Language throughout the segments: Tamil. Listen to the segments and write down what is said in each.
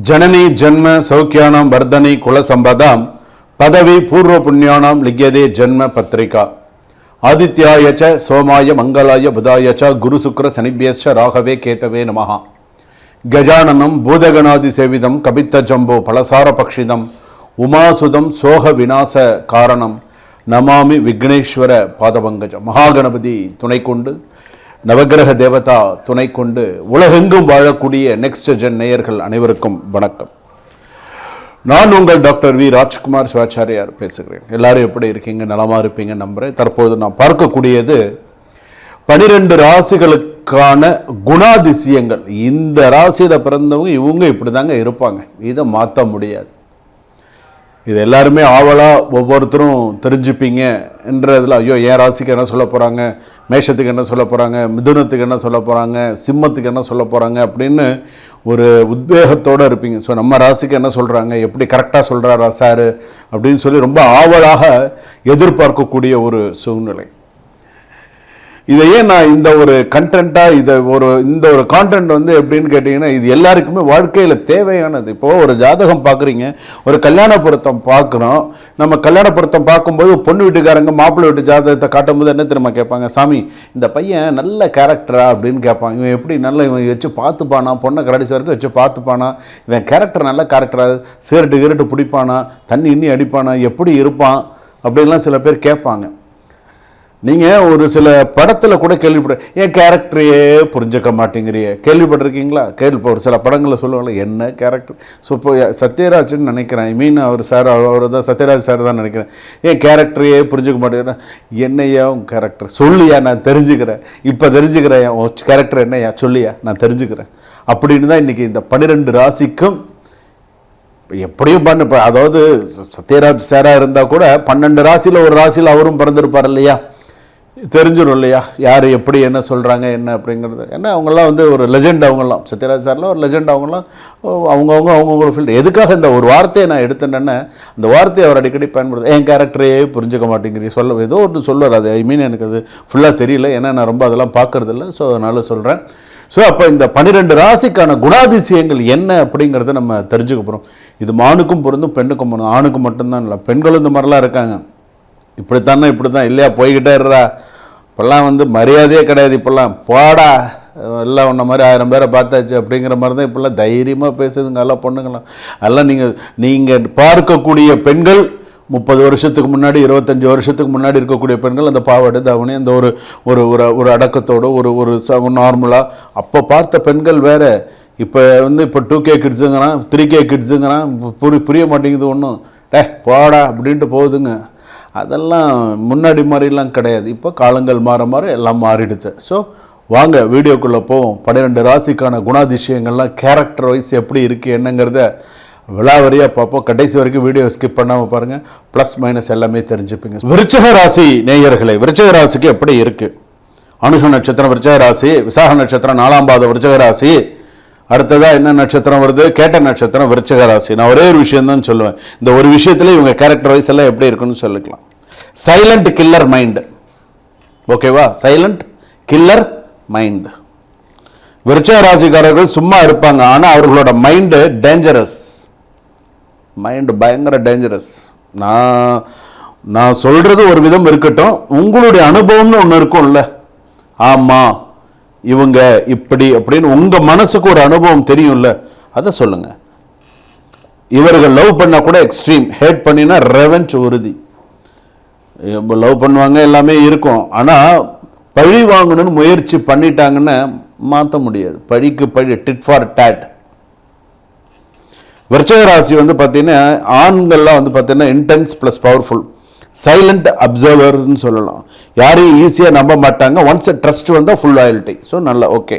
जननी जन्म सौख्यानां वर्धनी कुल संपदां पदवी पूर्व पुण्यानां लिख्यते जन्म पत्रिका आदित्याय च सोमाय मंगलाय बुधाय च गुरु शुक्र शनिभ्यश्च राघवे केतवे नमः गजाननं भूतगणादि सेवितं कपित्त जम्बो फलसार पक्षिदं उमासुदं सोह विनाश कारणं नमामि विघ्नेश्वर पादपंकज महागणपति துணை கொண்டு நவகிரக தேவதா துணை கொண்டு உலகெங்கும் வாழக்கூடிய நெக்ஸ்ட் ஜென் நேயர்கள் அனைவருக்கும் வணக்கம். நான் உங்கள் டாக்டர் வி ராஜ்குமார் சிவாச்சாரியார் பேசுகிறேன். எல்லாரும் எப்படி இருக்கீங்க? நலமா இருப்பீங்க நம்புறேன். தற்போது நான் பார்க்கக்கூடியது 12 ராசிகளுக்கான குணாதிசயங்கள். இந்த ராசியில் பிறந்தவங்க இவங்க இப்படி தாங்க இருப்பாங்க, இதை மாற்ற முடியாது. இது எல்லாருமே ஆவலாக ஒவ்வொருத்தரும் தெரிஞ்சுப்பீங்க என்றதில், ஐயோ என் ராசிக்கு என்ன சொல்ல போகிறாங்க, மேஷத்துக்கு என்ன சொல்ல போகிறாங்க, மிதுனத்துக்கு என்ன சொல்ல போகிறாங்க, சிம்மத்துக்கு என்ன சொல்ல போகிறாங்க அப்படின்னு ஒரு உத்வேகத்தோடு இருப்பீங்க. ஸோ நம்ம ராசிக்கு என்ன சொல்கிறாங்க, எப்படி கரெக்டாக சொல்கிறாரா சார் அப்படின்னு சொல்லி ரொம்ப ஆவலாக எதிர்பார்க்கக்கூடிய ஒரு சூழ்நிலை. இதையே நான் இந்த ஒரு கண்டென்ட்டாக இந்த ஒரு கான்டென்ட் வந்து எப்படின்னு கேட்டிங்கன்னா, இது எல்லாருக்குமே வாழ்க்கையில் தேவையானது. இப்போது ஒரு ஜாதகம் பார்க்குறீங்க, ஒரு கல்யாண பொருத்தம் பார்க்குறோம். நம்ம கல்யாண பொருத்தம் பார்க்கும்போது பொண்ணு வீட்டுக்காரங்க மாப்பிள்ளை வீட்டு ஜாதகத்தை காட்டும்போது என்ன தெரியுமா கேட்பாங்க, சாமி இந்த பையன் நல்ல கேரக்டரா அப்படின்னு கேட்பாங்க. இவன் எப்படி இவன் வச்சு பார்த்துப்பானா, பொண்ணை கடைசி வரைக்கும் வச்சு பார்த்துப்பானா, இவன் கேரக்டர் நல்ல கேரக்டரா, சிகரெட்டு பிடிப்பானா, தண்ணி இன்னி அடிப்பானா, எப்படி இருப்பான் அப்படின்லாம் சில பேர் கேட்பாங்க. நீங்கள் ஒரு சில படத்தில் கூட என் கேரக்டரையே புரிஞ்சுக்க மாட்டேங்கிறிய கேள்விப்பட்டிருக்கீங்களா? ஒரு சில படங்களில் சொல்லுவாங்க என்ன கேரக்டர். ஸோ இப்போ சத்யராஜ்னு நினைக்கிறேன், அவர் சார், அவர் தான் சத்யராஜ் சார் தான் நினைக்கிறேன். என் கேரக்டரையே புரிஞ்சுக்க மாட்டேங்கிறேன். என்னையா உன் கேரக்டர் சொல்லியா, நான் தெரிஞ்சுக்கிறேன், இப்போ தெரிஞ்சுக்கிறேன், உன் கேரக்டர் என்னையா சொல்லியா, நான் தெரிஞ்சுக்கிறேன் அப்படின்னு தான் இன்றைக்கி இந்த 12 ராசிக்கும் எப்படியும் இப்போ அதாவது சத்யராஜ் சாராக இருந்தால் கூட 12 ராசியில் ஒரு ராசியில் அவரும் பிறந்திருப்பார் இல்லையா, தெரிஞ்சிடும் இல்லையா யார் எப்படி என்ன சொல்கிறாங்க என்ன அப்படிங்கிறது. ஏன்னா அவங்கெல்லாம் வந்து ஒரு லெஜெண்ட், அவங்கெல்லாம் சத்யராஜ் சார்லாம் ஒரு லெஜெண்ட். அவங்களாம் அவங்கவுங்க ஃபீல்டு. எதுக்காக இந்த ஒரு வார்த்தையை நான் எடுத்தேன்னா, அந்த வார்த்தையை அவர் அடிக்கடி பயன்படுத்த, என் கேரக்டரையே புரிஞ்சுக்க மாட்டேங்கிறீ சொல்ல ஏதோ ஒன்று சொல்லுவார். அது எனக்கு அது ஃபுல்லாக தெரியல, ஏன்னா நான் ரொம்ப அதெல்லாம் பார்க்குறதில்ல. ஸோ அதனால் சொல்கிறேன். ஸோ அப்போ இந்த 12 ராசிக்கான குணாதிசயங்கள் என்ன அப்படிங்கிறத நம்ம தெரிஞ்சுக்க போகிறோம். இது மானுக்கும் பொருந்தும் பெண்ணுக்கும் பொருந்தும். ஆணுக்கு மட்டும்தான் இல்லை, பெண்களும் இந்த மாதிரிலாம் இருக்காங்க. இப்படி தான் இல்லையா, போய்கிட்டே இருறா, இப்போல்லாம் வந்து மரியாதையே கிடையாது. இப்போல்லாம் போடா, எல்லாம் உன்ன மாதிரி 1000 பேரை பார்த்தாச்சு அப்படிங்கிற மாதிரி தான் இப்போல்லாம் தைரியமாக பேசுதுங்க எல்லாம் பொண்ணுங்களாம். அதெல்லாம் நீங்கள் பார்க்கக்கூடிய பெண்கள் 30 வருஷத்துக்கு முன்னாடி, 25 வருஷத்துக்கு முன்னாடி இருக்கக்கூடிய பெண்கள் அந்த பாவாடை தாவணி, அந்த ஒரு அடக்கத்தோடு ஒரு நார்மலாக அப்போ பார்த்த பெண்கள் வேறு. இப்போ 2K கிட்ஸுங்கிறான், 3K கிட்ஸுங்கிறான், புரிய மாட்டேங்குது ஒன்றும். போடா அப்படின்ட்டு போகுதுங்க. அதெல்லாம் முன்னாடி மாதிரிலாம் கிடையாது. இப்போ காலங்கள் மாற எல்லாம் மாறிடுது. ஸோ வாங்க வீடியோக்குள்ளே போவோம். 12 ராசிக்கான குணாதிசயங்கள்லாம் கேரக்டர் வைஸ் எப்படி இருக்குது என்னங்கிறத விலாவரியாக பார்ப்போம். கடைசி வரைக்கும் வீடியோ ஸ்கிப் பண்ணாமல் பாருங்கள், ப்ளஸ் மைனஸ் எல்லாமே தெரிஞ்சுப்பீங்க. விருச்சிக ராசி நேயர்களை, விருச்சிக ராசிக்கு எப்படி இருக்குது? அனுஷ நட்சத்திரம் விருச்சிக ராசி, விசாக நட்சத்திரம் 4ஆம் பாதம் விருச்சிக ராசி, அடுத்ததாக என்ன நட்சத்திரம் வருது, கேட்ட நட்சத்திரம் விருச்சிக ராசி. நான் ஒரே ஒரு விஷயம்தான் சொல்லுவேன், இந்த ஒரு விஷயத்துல இவங்க கேரக்டர் வைஸ் எல்லாம் எப்படி இருக்குன்னு சொல்லிக்கலாம். சைலண்ட் கில்லர் மைண்டு, ஓகேவா? Silent killer mind. விருச்சிக ராசிக்காரர்கள் சும்மா இருப்பாங்க, ஆனால் அவர்களோட மைண்டு டேஞ்சரஸ். மைண்டு பயங்கர டேஞ்சரஸ். நான் சொல்றது ஒரு விதம் இருக்கட்டும், உங்களுடைய அனுபவம்னு ஒன்று இருக்கும்ல, ஆமாம் இவங்க இப்படி அப்படின்னு உங்கள் மனசுக்கு ஒரு அனுபவம் தெரியும்ல, அதை சொல்லுங்க. இவர்கள் லவ் பண்ணால் கூட எக்ஸ்ட்ரீம், ஹேட் பண்ணினா ரெவெஞ்ச் உறுதி. லவ் பண்ணுவாங்க, எல்லாமே இருக்கும். ஆனால் பழி வாங்கணும்னு முயற்சி பண்ணிட்டாங்கன்னு மாற்ற முடியாது. பழிக்கு பழி, டிட் ஃபார் டேட். விருச்சிக ராசி வந்து பார்த்தீங்கன்னா ஆண்கள்லாம் வந்து பார்த்தீங்கன்னா இன்டென்ஸ் ப்ளஸ் பவர்ஃபுல், சைலண்ட் அப்சர்வர்னு சொல்லலாம். யாரையும் ஈஸியாக நம்ப மாட்டாங்க. ஒன்ஸ் ட்ரஸ்ட் வந்தால் ஃபுல் லாயல்ட்டி. ஸோ நல்ல ஓகே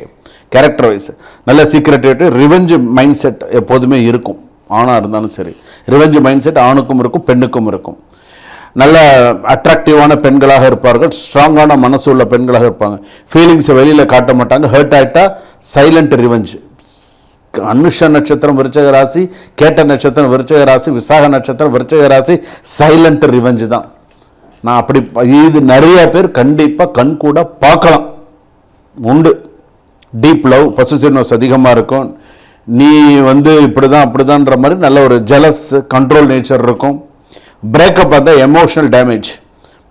கேரக்டர் வைஸ் நல்ல சீக்ரெட்டிவிட்டி, ரிவெஞ்ச் மைண்ட் செட் எப்போதுமே இருக்கும். ஆணாக இருந்தாலும் சரி, ரிவெஞ்ச் மைண்ட் செட் ஆணுக்கும் இருக்கும் பெண்ணுக்கும் இருக்கும். நல்ல அட்ராக்டிவான பெண்களாக இருப்பார்கள், ஸ்ட்ராங்கான மனசு உள்ள பெண்களாக இருப்பாங்க. ஃபீலிங்ஸை வெளியில் காட்ட மாட்டாங்க. ஹர்ட் ஆகிட்டா சைலண்ட் ரிவெஞ்ச். அனுஷ நட்சத்திரம் விருச்சிக ராசி, கேட்ட நட்சத்திரம் விருச்சிக ராசி, விசாக நட்சத்திரம் விருச்சிக ராசி, சைலண்ட் ரிவெஞ்ச் தான். நான் அப்படி இது நிறைய பேர் கண்டிப்பாக கண் கூட பார்க்கலாம், உண்டு. டீப் லவ், பொசசிவ்னஸ் அதிகமாக இருக்கும். நீ வந்து இப்படிதான் அப்படிதான்ற மாதிரி நல்ல ஒரு ஜெலஸ் கண்ட்ரோல் நேச்சர் இருக்கும். பிரேக்கப் பார்த்தா எமோஷனல் டேமேஜ்.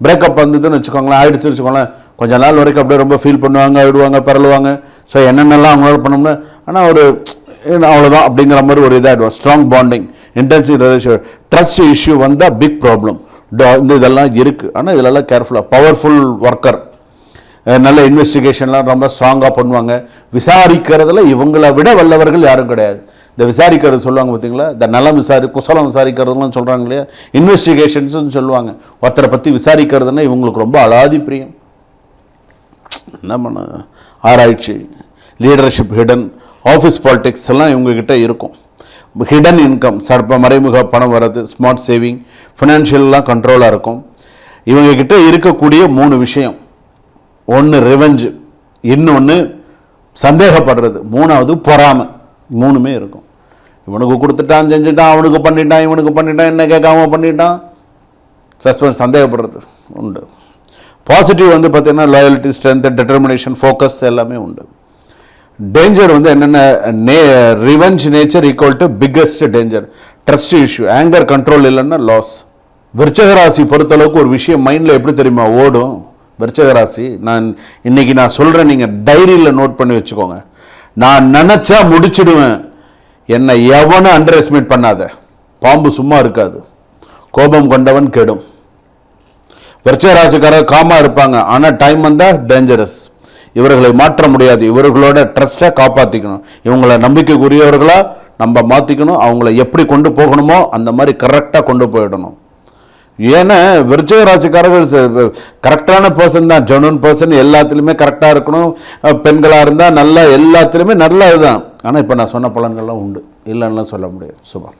பிரேக்கப் வந்ததுன்னு வச்சுக்கோங்களேன், ஆயிடுச்சு வச்சுக்கோங்களேன், கொஞ்ச நாள் வரைக்கும் அப்படியே ரொம்ப ஃபீல் பண்ணுவாங்க, ஆயிடுவாங்க, பரலுவாங்க. ஸோ என்னென்னலாம் அவங்களால பண்ணோம்னா ஆனால் ஒரு அவ்வளோதான் அப்படிங்கிற மாதிரி ஒரு இதாகிடுவோம். Strong bonding, intensive relation, trust issue வந்தால் பிக் ப்ராப்ளம். இந்த இதெல்லாம் இருக்குது. ஆனால் இதெல்லாம் கேர்ஃபுல்லாக, பவர்ஃபுல் ஒர்க்கர், நல்ல இன்வெஸ்டிகேஷன்லாம் ரொம்ப ஸ்ட்ராங்காக பண்ணுவாங்க. விசாரிக்கிறதுல இவங்களை விட வல்லவர்கள் யாரும் கிடையாது. இந்த விசாரிக்கிறது சொல்லுவாங்க பார்த்தீங்களா, இந்த நலம் குசலம் விசாரிக்கிறதுலாம் சொல்கிறாங்க இல்லையா, இன்வெஸ்டிகேஷன்ஸ்னு சொல்லுவாங்க. ஒருத்தரை பற்றி விசாரிக்கிறதுனா இவங்களுக்கு ரொம்ப அலாதி பிரியம். என்ன பண்ண, ஆராய்ச்சி, லீடர்ஷிப், ஹிடன் ஆஃபீஸ் பாலிடிக்ஸ் எல்லாம் இவங்ககிட்ட இருக்கும். ஹிடன் இன்கம், சர்ப்ப மறைமுக பணம் வர்றது, ஸ்மார்ட் சேவிங், ஃபினான்ஷியல்லாம் கண்ட்ரோலாக இருக்கும். இவங்ககிட்ட இருக்கக்கூடிய 3 விஷயம். ஒன்று ரிவெஞ்சு, இன்னொன்று சந்தேகப்படுறது, 3வது பொறாமை. 3மே இருக்கும். இவனுக்கு கொடுத்துட்டான், செஞ்சுட்டான், அவனுக்கு பண்ணிட்டான், இவனுக்கு பண்ணிட்டான், என்ன கேட்காம பண்ணிட்டான், சஸ்பென்ஸ், சந்தேகப்படுறது உண்டு. பாசிட்டிவ் வந்து பார்த்தீங்கன்னா லாயல்ட்டி, ஸ்ட்ரென்த், டிட்டர்மினேஷன், ஃபோக்கஸ் எல்லாமே உண்டு. டேஞ்சர் வந்து என்னென்ன, revenge nature equal to biggest danger, trust issue, anger control இல்லைன்னா லாஸ். விருச்சகராசி பொறுத்தளவுக்கு ஒரு விஷயம் மைண்டில் எப்படி தெரியுமா ஓடும், விருச்சகராசி, இன்னைக்கு நான் சொல்கிறேன், நீங்கள் டைரியில் நோட் பண்ணி வச்சுக்கோங்க. நான் நினச்சா முடிச்சிடுவேன், என்னை எவனும் அண்டர் எஸ்டிமேட் பண்ணாத. பாம்பு சும்மா இருக்காது, கோபம் கொண்டவன் கெடும். விருச்சகராசிக்காரர் காமா இருப்பாங்க, ஆனால் டைம் வந்தால் டேஞ்சரஸ். இவர்களை மாற்ற முடியாது. இவர்களோட ட்ரஸ்ட்டை காப்பாற்றிக்கணும். இவங்களை நம்பிக்கைக்குரியவர்களாக நம்ம மாற்றிக்கணும். அவங்கள எப்படி கொண்டு போகணுமோ அந்த மாதிரி கரெக்டாக கொண்டு போயிடணும். ஏன்னா விருச்சிக ராசிக்காரர்கள் கரெக்டான பர்சன் தான், ஜெனுவன் பர்சன், எல்லாத்துலேயுமே கரெக்டாக இருக்கணும். பெண்களாக இருந்தால் நல்லா, எல்லாத்துலேயுமே நல்ல இதுதான். ஆனால் இப்போ நான் சொன்ன பலன்கள்லாம் உண்டு, இல்லைன்னா சொல்ல முடியாது. சுபம்.